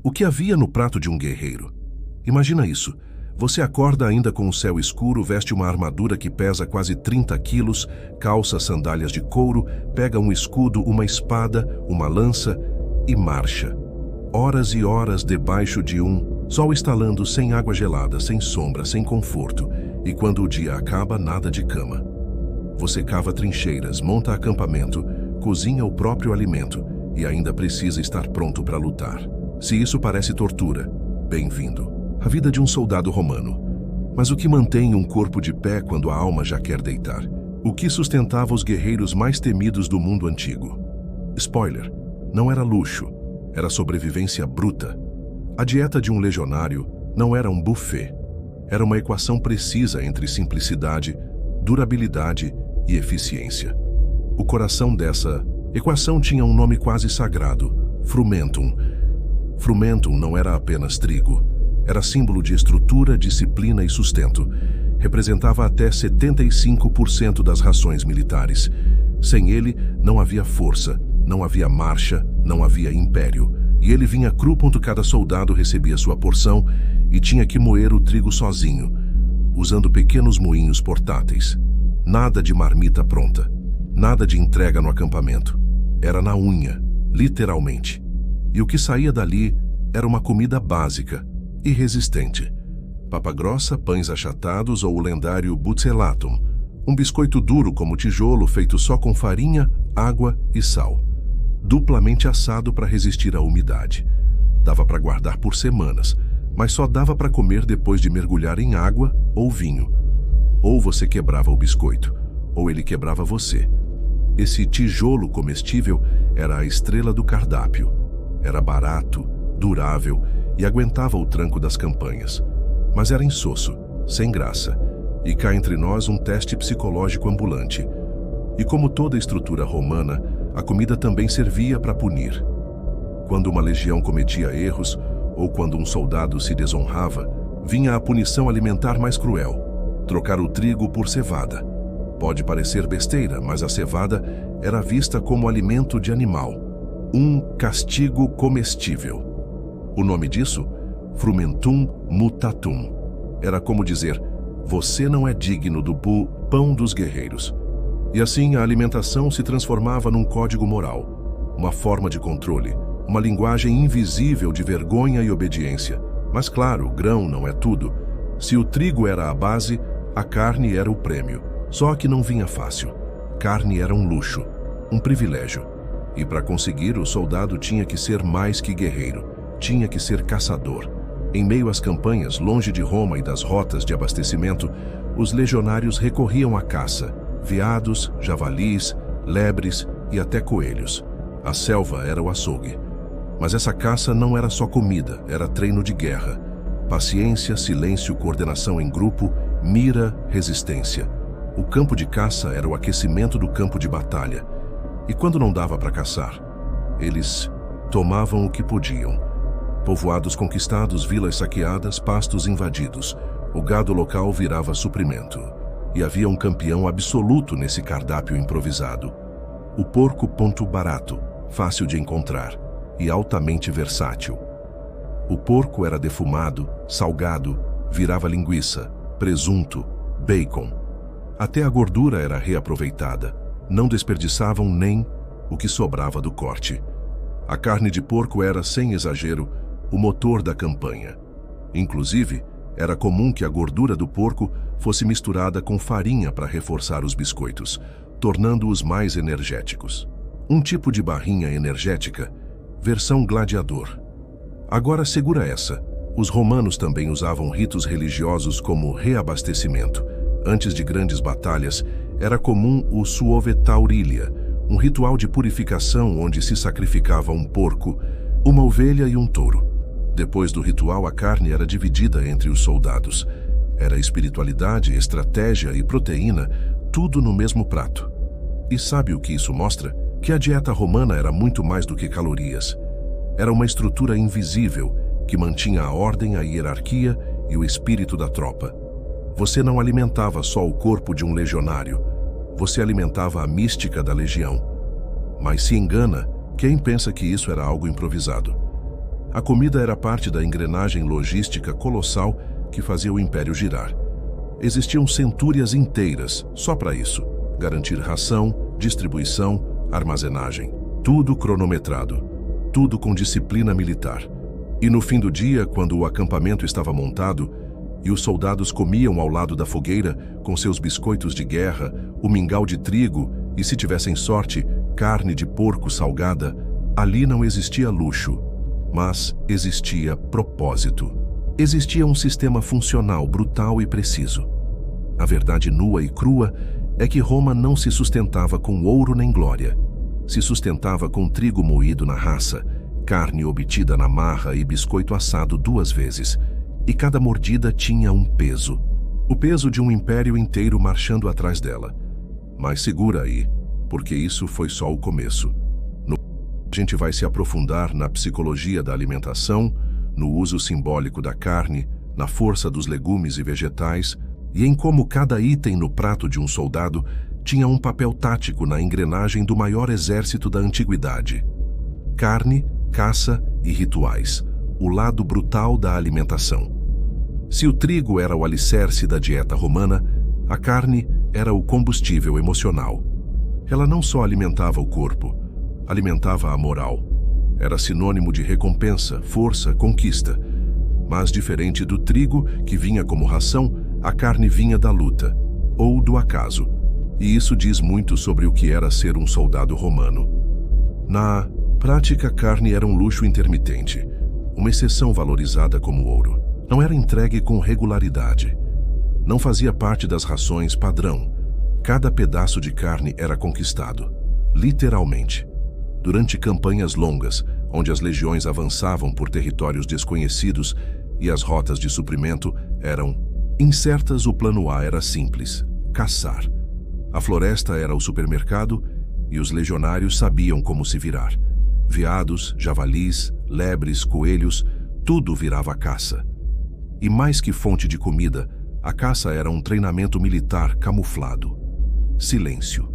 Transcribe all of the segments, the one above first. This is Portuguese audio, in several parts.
O que havia no prato de um guerreiro? Imagina isso. Você acorda ainda com o céu escuro, veste uma armadura que pesa quase 30 quilos, calça sandálias de couro, pega um escudo, uma espada, uma lança e marcha. Horas e horas debaixo de um sol estalando, sem água gelada, sem sombra, sem conforto. E quando o dia acaba, nada de cama. Você cava trincheiras, monta acampamento, cozinha o próprio alimento e ainda precisa estar pronto para lutar. Se isso parece tortura, bem-vindo. A vida de um soldado romano. Mas o que mantém um corpo de pé quando a alma já quer deitar? O que sustentava os guerreiros mais temidos do mundo antigo? Spoiler, não era luxo, era sobrevivência bruta. A dieta de um legionário não era um buffet. Era uma equação precisa entre simplicidade, durabilidade e eficiência. O coração dessa equação tinha um nome quase sagrado, frumentum. Frumentum não era apenas trigo. Era símbolo de estrutura, disciplina e sustento. Representava até 75% das rações militares. Sem ele, não havia força, não havia marcha, não havia império. E ele vinha cru. Cada soldado recebia sua porção e tinha que moer o trigo sozinho, usando pequenos moinhos portáteis. Nada de marmita pronta, nada de entrega no acampamento. Era na unha, literalmente. E o que saía dali era uma comida básica e resistente. Papa grossa, pães achatados ou o lendário buccellatum, um biscoito duro como tijolo feito só com farinha, água e sal, duplamente assado para resistir à umidade. Dava para guardar por semanas, mas só dava para comer depois de mergulhar em água ou vinho. Ou você quebrava o biscoito, ou ele quebrava você. Esse tijolo comestível era a estrela do cardápio. Era barato, durável e aguentava o tranco das campanhas. Mas era insosso, sem graça, e cá entre nós um teste psicológico ambulante. E como toda estrutura romana, a comida também servia para punir. Quando uma legião cometia erros, ou quando um soldado se desonrava, vinha a punição alimentar mais cruel: trocar o trigo por cevada. Pode parecer besteira, mas a cevada era vista como alimento de animal, um castigo comestível. O nome disso? Frumentum mutatum. Era como dizer: você não é digno do pão dos guerreiros. E assim a alimentação se transformava num código moral, uma forma de controle, uma linguagem invisível de vergonha e obediência. Mas claro, grão não é tudo. Se o trigo era a base, a carne era o prêmio. Só que não vinha fácil. Carne era um luxo, um privilégio. E para conseguir, o soldado tinha que ser mais que guerreiro. Tinha que ser caçador. Em meio às campanhas, longe de Roma e das rotas de abastecimento, os legionários recorriam à caça: veados, javalis, lebres e até coelhos. A selva era o açougue. Mas essa caça não era só comida, era treino de guerra. Paciência, silêncio, coordenação em grupo, mira, resistência. O campo de caça era o aquecimento do campo de batalha. E quando não dava para caçar, eles tomavam o que podiam. Povoados conquistados, vilas saqueadas, pastos invadidos. O gado local virava suprimento. E havia um campeão absoluto nesse cardápio improvisado: o porco. Barato, fácil de encontrar e altamente versátil. O porco era defumado, salgado, virava linguiça, presunto, bacon. Até a gordura era reaproveitada. Não desperdiçavam nem o que sobrava do corte. A carne de porco era, sem exagero, o motor da campanha. Inclusive, era comum que a gordura do porco fosse misturada com farinha para reforçar os biscoitos, tornando-os mais energéticos. Um tipo de barrinha energética, versão gladiador. Agora segura essa. Os romanos também usavam ritos religiosos como reabastecimento. Antes de grandes batalhas, era comum o suovetaurilia, um ritual de purificação onde se sacrificava um porco, uma ovelha e um touro. Depois do ritual, a carne era dividida entre os soldados. Era espiritualidade, estratégia e proteína, tudo no mesmo prato. E sabe o que isso mostra? Que a dieta romana era muito mais do que calorias. Era uma estrutura invisível que mantinha a ordem, a hierarquia e o espírito da tropa. Você não alimentava só o corpo de um legionário, você alimentava a mística da legião. Mas se engana quem pensa que isso era algo improvisado. A comida era parte da engrenagem logística colossal que fazia o império girar. Existiam centúrias inteiras só para isso: garantir ração, distribuição, armazenagem. Tudo cronometrado, tudo com disciplina militar. E no fim do dia, quando o acampamento estava montado e os soldados comiam ao lado da fogueira com seus biscoitos de guerra, o mingau de trigo e, se tivessem sorte, carne de porco salgada, ali não existia luxo, mas existia propósito. Existia um sistema funcional, brutal e preciso. A verdade nua e crua é que Roma não se sustentava com ouro nem glória. Se sustentava com trigo moído na raça, carne obtida na marra e biscoito assado 2 vezes. E cada mordida tinha um peso. O peso de um império inteiro marchando atrás dela. Mas segura aí, porque isso foi só o começo. A gente vai se aprofundar na psicologia da alimentação, no uso simbólico da carne, na força dos legumes e vegetais, e em como cada item no prato de um soldado tinha um papel tático na engrenagem do maior exército da antiguidade. Carne, caça e rituais, o lado brutal da alimentação. Se o trigo era o alicerce da dieta romana, a carne era o combustível emocional. Ela não só alimentava o corpo, alimentava a moral. Era sinônimo de recompensa, força, conquista. Mas diferente do trigo, que vinha como ração, a carne vinha da luta, ou do acaso. E isso diz muito sobre o que era ser um soldado romano. Na prática, a carne era um luxo intermitente, uma exceção valorizada como ouro. Não era entregue com regularidade. Não fazia parte das rações padrão. Cada pedaço de carne era conquistado, literalmente. Durante campanhas longas, onde as legiões avançavam por territórios desconhecidos e as rotas de suprimento eram incertas, o plano A era simples: caçar. A floresta era o supermercado e os legionários sabiam como se virar. Veados, javalis, lebres, coelhos, tudo virava caça. E mais que fonte de comida, a caça era um treinamento militar camuflado. Silêncio.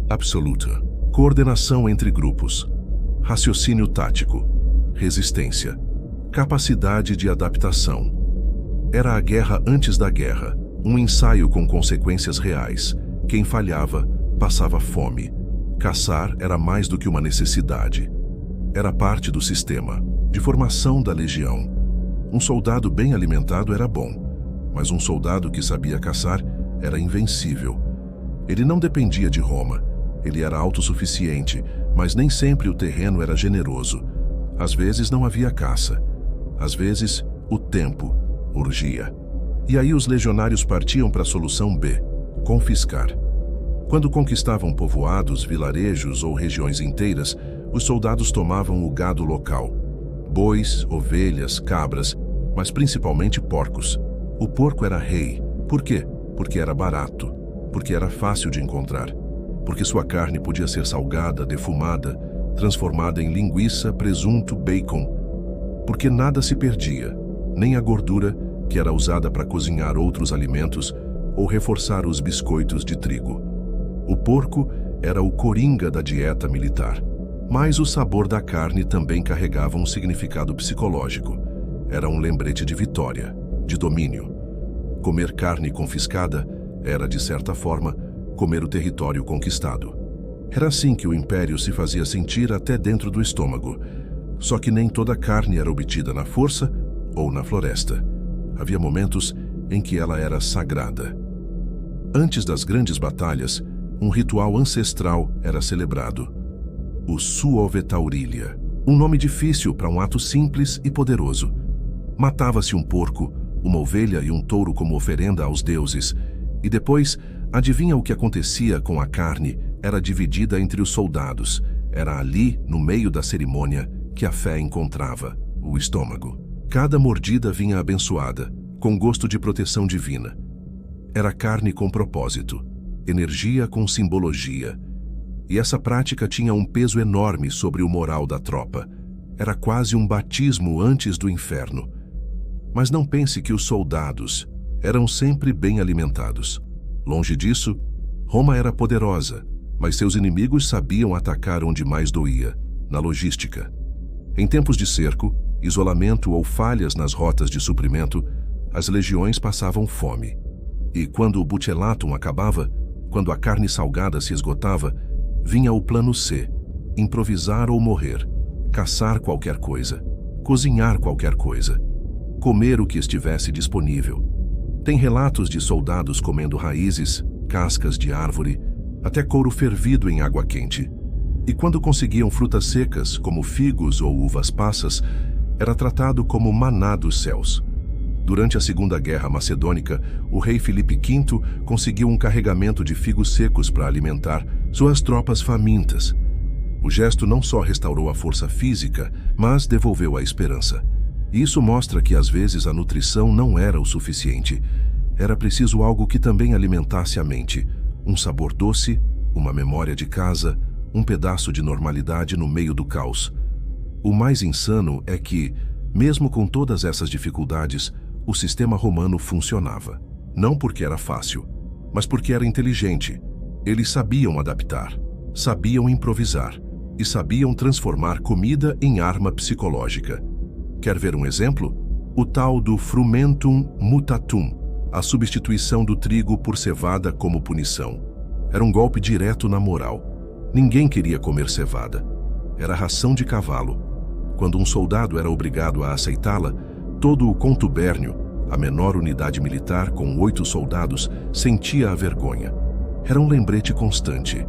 Absoluta. Coordenação entre grupos. Raciocínio tático. Resistência. Capacidade de adaptação. Era a guerra antes da guerra, um ensaio com consequências reais. Quem falhava, passava fome. Caçar era mais do que uma necessidade. Era parte do sistema, de formação da legião. Um soldado bem alimentado era bom, mas um soldado que sabia caçar era invencível. Ele não dependia de Roma. Ele era autossuficiente, mas nem sempre o terreno era generoso. Às vezes não havia caça. Às vezes, o tempo urgia. E aí os legionários partiam para a solução B: confiscar. Quando conquistavam povoados, vilarejos ou regiões inteiras, os soldados tomavam o gado local. Bois, ovelhas, cabras, mas principalmente porcos. O porco era rei. Por quê? Porque era barato. Porque era fácil de encontrar. Porque sua carne podia ser salgada, defumada, transformada em linguiça, presunto, bacon. Porque nada se perdia, nem a gordura, que era usada para cozinhar outros alimentos ou reforçar os biscoitos de trigo. O porco era o coringa da dieta militar. Mas o sabor da carne também carregava um significado psicológico. Era um lembrete de vitória, de domínio. Comer carne confiscada era, de certa forma, comer o território conquistado. Era assim que o império se fazia sentir até dentro do estômago. Só que nem toda a carne era obtida na força ou na floresta. Havia momentos em que ela era sagrada. Antes das grandes batalhas, um ritual ancestral era celebrado: o Suovetaurilia, um nome difícil para um ato simples e poderoso. Matava-se um porco, uma ovelha e um touro como oferenda aos deuses, e depois, adivinha o que acontecia com a carne? Era dividida entre os soldados. Era ali, no meio da cerimônia, que a fé encontrava o estômago. Cada mordida vinha abençoada, com gosto de proteção divina. Era carne com propósito, energia com simbologia. E essa prática tinha um peso enorme sobre o moral da tropa. Era quase um batismo antes do inferno. Mas não pense que os soldados eram sempre bem alimentados. Longe disso, Roma era poderosa, mas seus inimigos sabiam atacar onde mais doía, na logística. Em tempos de cerco, isolamento ou falhas nas rotas de suprimento, as legiões passavam fome. E quando o butylatum acabava, quando a carne salgada se esgotava, vinha o plano C: improvisar ou morrer, caçar qualquer coisa, cozinhar qualquer coisa, comer o que estivesse disponível. Tem relatos de soldados comendo raízes, cascas de árvore, até couro fervido em água quente. E quando conseguiam frutas secas, como figos ou uvas passas, era tratado como maná dos céus. Durante a Segunda Guerra Macedônica, o rei Filipe V conseguiu um carregamento de figos secos para alimentar suas tropas famintas. O gesto não só restaurou a força física, mas devolveu a esperança. Isso mostra que às vezes a nutrição não era o suficiente. Era preciso algo que também alimentasse a mente. Um sabor doce, uma memória de casa, um pedaço de normalidade no meio do caos. O mais insano é que, mesmo com todas essas dificuldades, o sistema romano funcionava. Não porque era fácil, mas porque era inteligente. Eles sabiam adaptar, sabiam improvisar e sabiam transformar comida em arma psicológica. Quer ver um exemplo? O tal do frumentum mutatum, a substituição do trigo por cevada como punição. Era um golpe direto na moral. Ninguém queria comer cevada. Era ração de cavalo. Quando um soldado era obrigado a aceitá-la, todo o contubérnio, a menor unidade militar com 8 soldados, sentia a vergonha. Era um lembrete constante.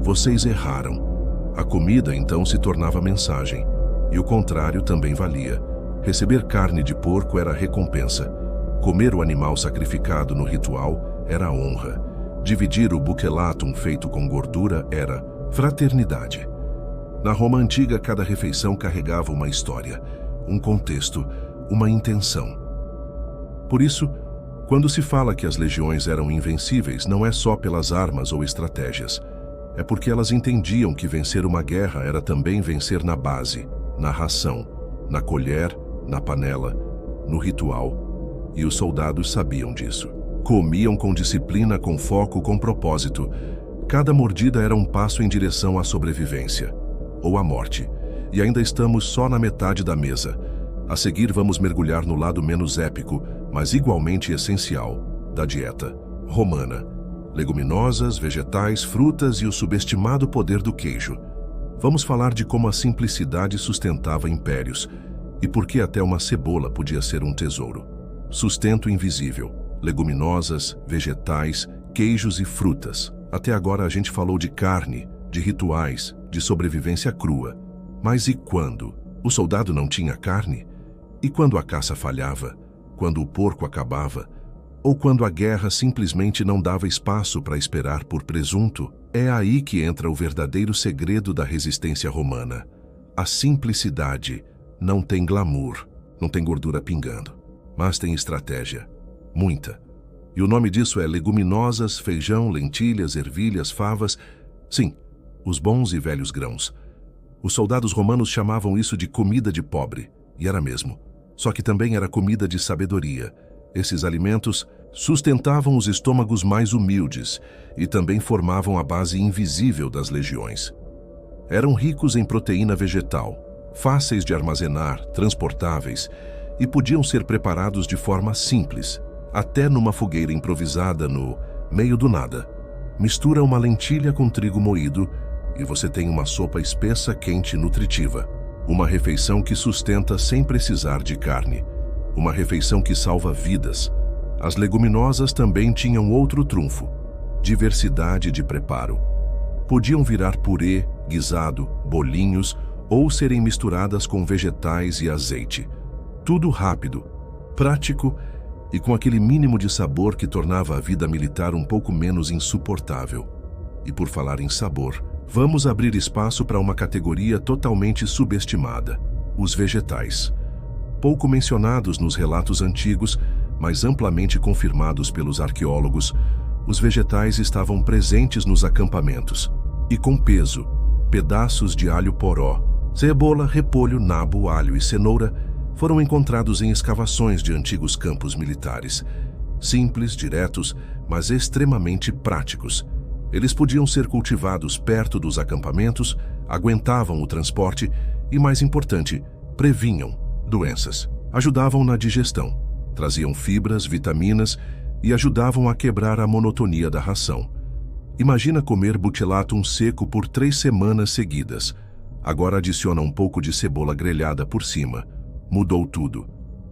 Vocês erraram. A comida então se tornava mensagem. E o contrário também valia. Receber carne de porco era recompensa. Comer o animal sacrificado no ritual era honra. Dividir o butylatum feito com gordura era fraternidade. Na Roma antiga, cada refeição carregava uma história, um contexto, uma intenção. Por isso, quando se fala que as legiões eram invencíveis, não é só pelas armas ou estratégias. É porque elas entendiam que vencer uma guerra era também vencer na base, na ração, na colher, na panela, no ritual. E os soldados sabiam disso. Comiam com disciplina, com foco, com propósito. Cada mordida era um passo em direção à sobrevivência, ou à morte. E ainda estamos só na metade da mesa. A seguir vamos mergulhar no lado menos épico, mas igualmente essencial, da dieta romana. Leguminosas, vegetais, frutas e o subestimado poder do queijo. Vamos falar de como a simplicidade sustentava impérios e por que até uma cebola podia ser um tesouro. Sustento invisível, leguminosas, vegetais, queijos e frutas. Até agora a gente falou de carne, de rituais, de sobrevivência crua. Mas e quando? O soldado não tinha carne? E quando a caça falhava? Quando o porco acabava? Ou quando a guerra simplesmente não dava espaço para esperar por presunto? É aí que entra o verdadeiro segredo da resistência romana. A simplicidade não tem glamour, não tem gordura pingando, mas tem estratégia. Muita. E o nome disso é leguminosas, feijão, lentilhas, ervilhas, favas. Sim, os bons e velhos grãos. Os soldados romanos chamavam isso de comida de pobre, e era mesmo. Só que também era comida de sabedoria. Esses alimentos sustentavam os estômagos mais humildes e também formavam a base invisível das legiões. Eram ricos em proteína vegetal, fáceis de armazenar, transportáveis, e podiam ser preparados de forma simples, até numa fogueira improvisada no meio do nada. Mistura uma lentilha com trigo moído e você tem uma sopa espessa, quente e nutritiva. Uma refeição que sustenta sem precisar de carne. Uma refeição que salva vidas. As leguminosas também tinham outro trunfo: diversidade de preparo. Podiam virar purê, guisado, bolinhos ou serem misturadas com vegetais e azeite. Tudo rápido, prático e com aquele mínimo de sabor que tornava a vida militar um pouco menos insuportável. E por falar em sabor, vamos abrir espaço para uma categoria totalmente subestimada: os vegetais. Pouco mencionados nos relatos antigos, mas amplamente confirmados pelos arqueólogos, os vegetais estavam presentes nos acampamentos. E com peso: pedaços de alho poró, cebola, repolho, nabo, alho e cenoura foram encontrados em escavações de antigos campos militares. Simples, diretos, mas extremamente práticos. Eles podiam ser cultivados perto dos acampamentos, aguentavam o transporte e, mais importante, previnham, Doenças. Ajudavam na digestão, traziam fibras, vitaminas e ajudavam a quebrar a monotonia da ração. Imagina comer butilatum seco por 3 semanas seguidas. Agora adiciona um pouco de cebola grelhada por cima. Mudou tudo.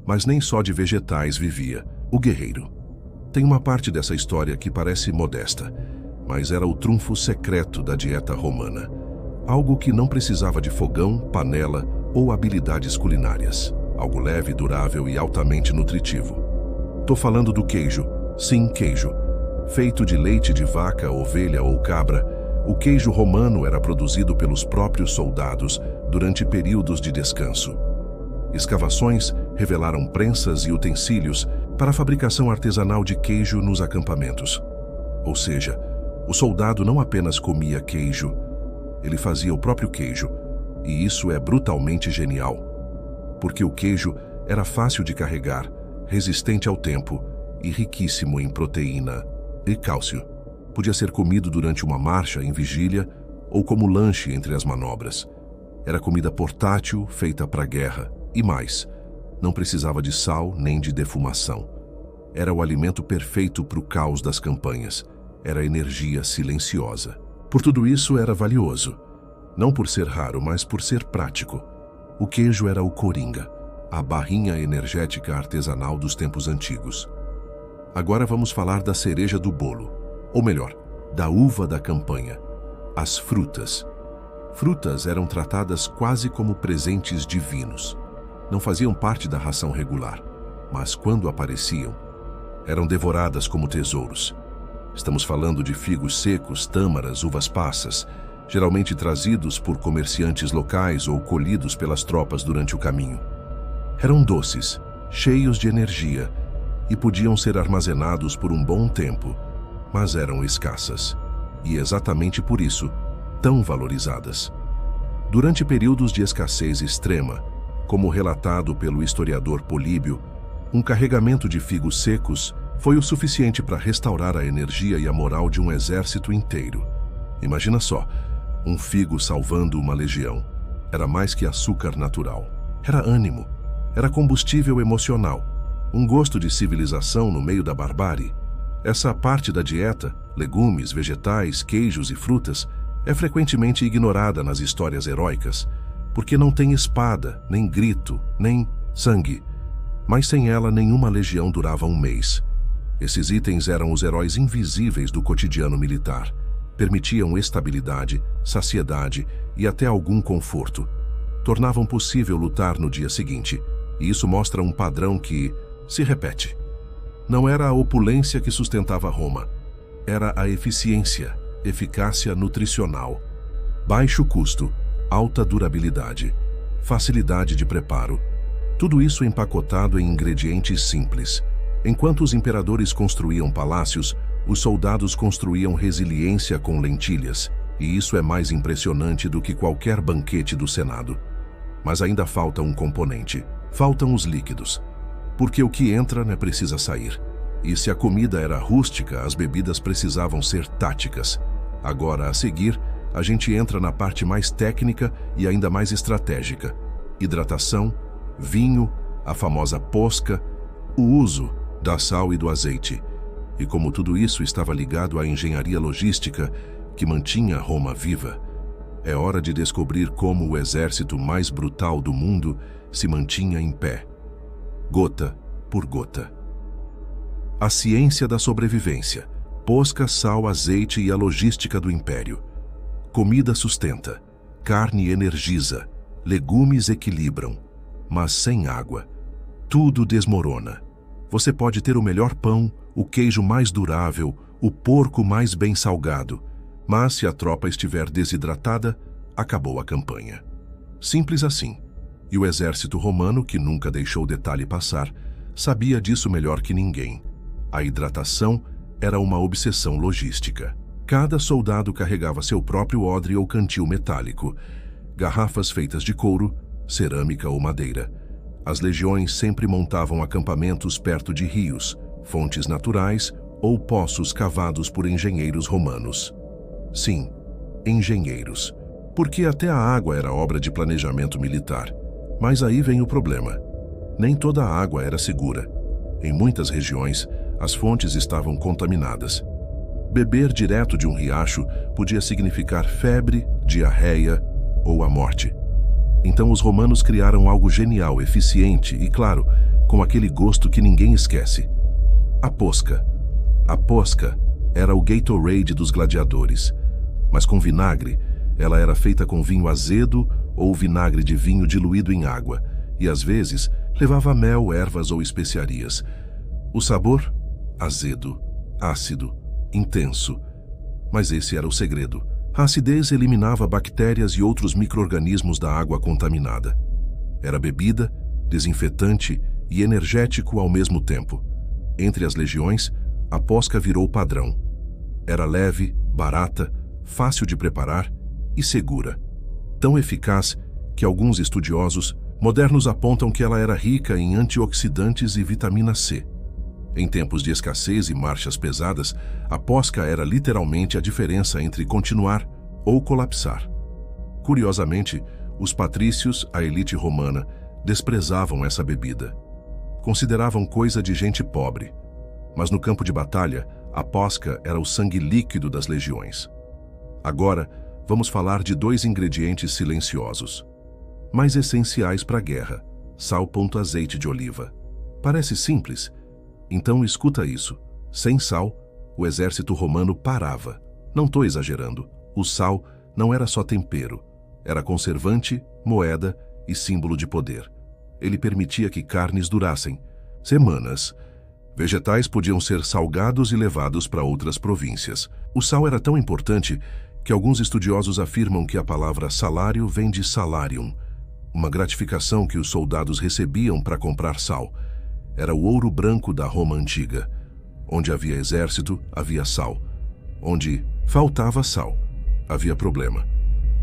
Mas nem só de vegetais vivia o guerreiro. Tem uma parte dessa história que parece modesta, mas era o trunfo secreto da dieta romana. Algo que não precisava de fogão, panela ou habilidades culinárias. Algo leve, durável e altamente nutritivo. Tô falando do queijo. Sim, queijo. Feito de leite de vaca, ovelha ou cabra, o queijo romano era produzido pelos próprios soldados durante períodos de descanso. Escavações revelaram prensas e utensílios para a fabricação artesanal de queijo nos acampamentos. Ou seja, o soldado não apenas comia queijo, ele fazia o próprio queijo, e isso é brutalmente genial. Porque o queijo era fácil de carregar, resistente ao tempo e riquíssimo em proteína e cálcio. Podia ser comido durante uma marcha em vigília ou como lanche entre as manobras. Era comida portátil, feita para a guerra. E mais, não precisava de sal nem de defumação. Era o alimento perfeito para o caos das campanhas. Era energia silenciosa. Por tudo isso era valioso. Não por ser raro, mas por ser prático. O queijo era o coringa, a barrinha energética artesanal dos tempos antigos. Agora vamos falar da cereja do bolo, ou melhor, da uva da campanha, as frutas. Frutas eram tratadas quase como presentes divinos. Não faziam parte da ração regular, mas quando apareciam, eram devoradas como tesouros. Estamos falando de figos secos, tâmaras, uvas passas, geralmente trazidos por comerciantes locais ou colhidos pelas tropas durante o caminho. Eram doces, cheios de energia e podiam ser armazenados por um bom tempo, mas eram escassas e, exatamente por isso, tão valorizadas. Durante períodos de escassez extrema, como relatado pelo historiador Políbio, um carregamento de figos secos foi o suficiente para restaurar a energia e a moral de um exército inteiro. Imagina só, um figo salvando uma legião. Era mais que açúcar natural. Era ânimo. Era combustível emocional. Um gosto de civilização no meio da barbárie. Essa parte da dieta, legumes, vegetais, queijos e frutas, é frequentemente ignorada nas histórias heróicas, porque não tem espada, nem grito, nem sangue. Mas sem ela, nenhuma legião durava um mês. Esses itens eram os heróis invisíveis do cotidiano militar. Permitiam estabilidade, saciedade e até algum conforto. Tornavam possível lutar no dia seguinte, e isso mostra um padrão que se repete. Não era a opulência que sustentava Roma, era a eficiência, eficácia nutricional. Baixo custo, alta durabilidade, facilidade de preparo. Tudo isso empacotado em ingredientes simples. Enquanto os imperadores construíam palácios, os soldados construíam resiliência com lentilhas, e isso é mais impressionante do que qualquer banquete do Senado. Mas ainda falta um componente. Faltam os líquidos. Porque o que entra não precisa sair. E se a comida era rústica, as bebidas precisavam ser táticas. Agora, a seguir, a gente entra na parte mais técnica e ainda mais estratégica. Hidratação, vinho, a famosa posca, o uso da sal e do azeite. E como tudo isso estava ligado à engenharia logística que mantinha Roma viva, é hora de descobrir como o exército mais brutal do mundo se mantinha em pé, gota por gota. A ciência da sobrevivência, posca, sal, azeite e a logística do império. Comida sustenta, carne energiza, legumes equilibram, mas sem água, tudo desmorona. Você pode ter o melhor pão, o queijo mais durável, o porco mais bem salgado, mas se a tropa estiver desidratada, acabou a campanha. Simples assim. E o exército romano, que nunca deixou detalhe passar, sabia disso melhor que ninguém. A hidratação era uma obsessão logística. Cada soldado carregava seu próprio odre ou cantil metálico, garrafas feitas de couro, cerâmica ou madeira. As legiões sempre montavam acampamentos perto de rios, fontes naturais ou poços cavados por engenheiros romanos. Sim, engenheiros. Porque até a água era obra de planejamento militar. Mas aí vem o problema. Nem toda a água era segura. Em muitas regiões, as fontes estavam contaminadas. Beber direto de um riacho podia significar febre, diarreia ou a morte. Então os romanos criaram algo genial, eficiente e, claro, com aquele gosto que ninguém esquece. A posca. A posca era o Gatorade dos gladiadores, mas com vinagre. Ela era feita com vinho azedo ou vinagre de vinho diluído em água e, às vezes, levava mel, ervas ou especiarias. O sabor? Azedo, ácido, intenso. Mas esse era o segredo. A acidez eliminava bactérias e outros micro-organismos da água contaminada. Era bebida, desinfetante e energético ao mesmo tempo. Entre as legiões, a posca virou padrão. Era leve, barata, fácil de preparar e segura. Tão eficaz que alguns estudiosos modernos apontam que ela era rica em antioxidantes e vitamina C. Em tempos de escassez e marchas pesadas, a posca era literalmente a diferença entre continuar ou colapsar. Curiosamente, os patrícios, a elite romana, desprezavam essa bebida. Consideravam coisa de gente pobre. Mas no campo de batalha, a posca era o sangue líquido das legiões. Agora, vamos falar de dois ingredientes silenciosos, mas essenciais para a guerra: sal e azeite de oliva. Parece simples? Então escuta isso. Sem sal, o exército romano parava. Não estou exagerando. O sal não era só tempero. Era conservante, moeda e símbolo de poder. Ele permitia que carnes durassem semanas. Vegetais podiam ser salgados e levados para outras províncias. O sal era tão importante que alguns estudiosos afirmam que a palavra salário vem de salarium, uma gratificação que os soldados recebiam para comprar sal. Era o ouro branco da Roma antiga. Onde havia exército, havia sal. Onde faltava sal, havia problema.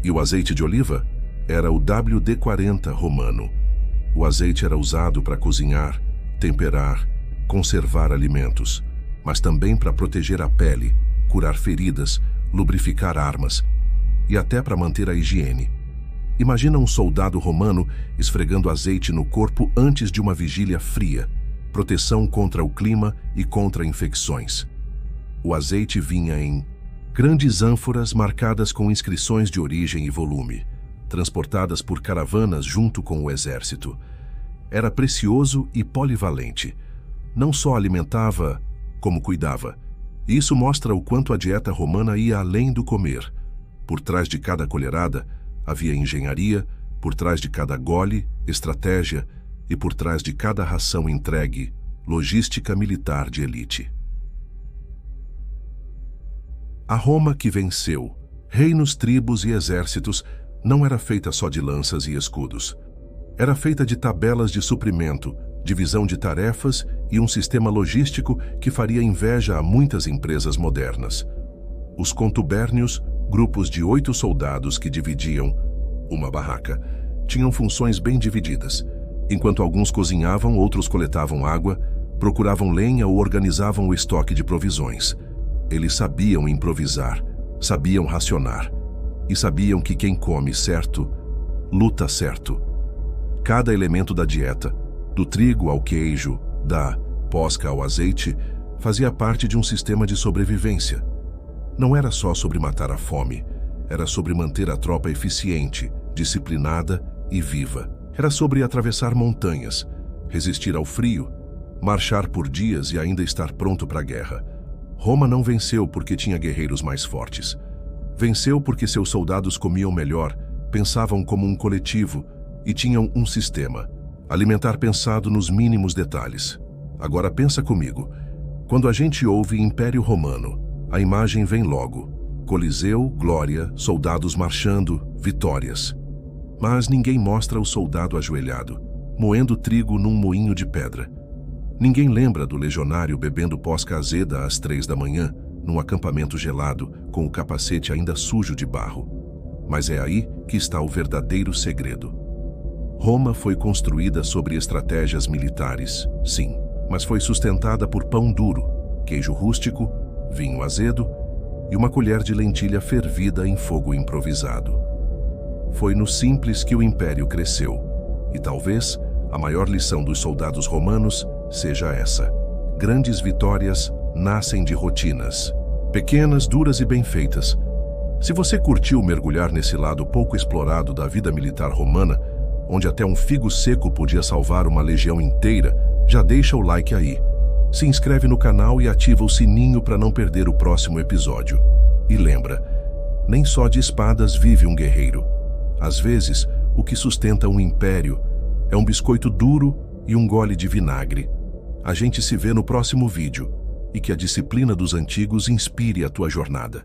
E o azeite de oliva era o WD-40 romano. O azeite era usado para cozinhar, temperar, conservar alimentos, mas também para proteger a pele, curar feridas, lubrificar armas e até para manter a higiene. Imagina um soldado romano esfregando azeite no corpo antes de uma vigília fria, proteção contra o clima e contra infecções. O azeite vinha em grandes ânforas marcadas com inscrições de origem e volume, transportadas por caravanas junto com o exército. Era precioso e polivalente. Não só alimentava, como cuidava. Isso mostra o quanto a dieta romana ia além do comer. Por trás de cada colherada, havia engenharia, por trás de cada gole, estratégia, e por trás de cada ração entregue, logística militar de elite. A Roma que venceu, reinos, tribos e exércitos, não era feita só de lanças e escudos. Era feita de tabelas de suprimento, divisão de tarefas e um sistema logístico que faria inveja a muitas empresas modernas. Os contubérnios, grupos de 8 soldados que dividiam uma barraca, tinham funções bem divididas. Enquanto alguns cozinhavam, outros coletavam água, procuravam lenha ou organizavam o estoque de provisões. Eles sabiam improvisar, sabiam racionar e sabiam que quem come certo, luta certo. Cada elemento da dieta, do trigo ao queijo, da posca ao azeite, fazia parte de um sistema de sobrevivência. Não era só sobre matar a fome, era sobre manter a tropa eficiente, disciplinada e viva. Era sobre atravessar montanhas, resistir ao frio, marchar por dias e ainda estar pronto para a guerra. Roma não venceu porque tinha guerreiros mais fortes. Venceu porque seus soldados comiam melhor, pensavam como um coletivo e tinham um sistema. Alimentar pensado nos mínimos detalhes. Agora pensa comigo. Quando a gente ouve Império Romano, a imagem vem logo. Coliseu, glória, soldados marchando, vitórias. Mas ninguém mostra o soldado ajoelhado, moendo trigo num moinho de pedra. Ninguém lembra do legionário bebendo posca azeda às 3 da manhã, num acampamento gelado, com o capacete ainda sujo de barro. Mas é aí que está o verdadeiro segredo. Roma foi construída sobre estratégias militares, sim, mas foi sustentada por pão duro, queijo rústico, vinho azedo e uma colher de lentilha fervida em fogo improvisado. Foi no simples que o império cresceu, e talvez a maior lição dos soldados romanos seja essa: grandes vitórias nascem de rotinas, pequenas, duras e bem feitas. Se você curtiu mergulhar nesse lado pouco explorado da vida militar romana, onde até um figo seco podia salvar uma legião inteira, já deixa o like aí. Se inscreve no canal e ativa o sininho para não perder o próximo episódio. E lembra, nem só de espadas vive um guerreiro. Às vezes, o que sustenta um império é um biscoito duro e um gole de vinagre. A gente se vê no próximo vídeo e que a disciplina dos antigos inspire a tua jornada.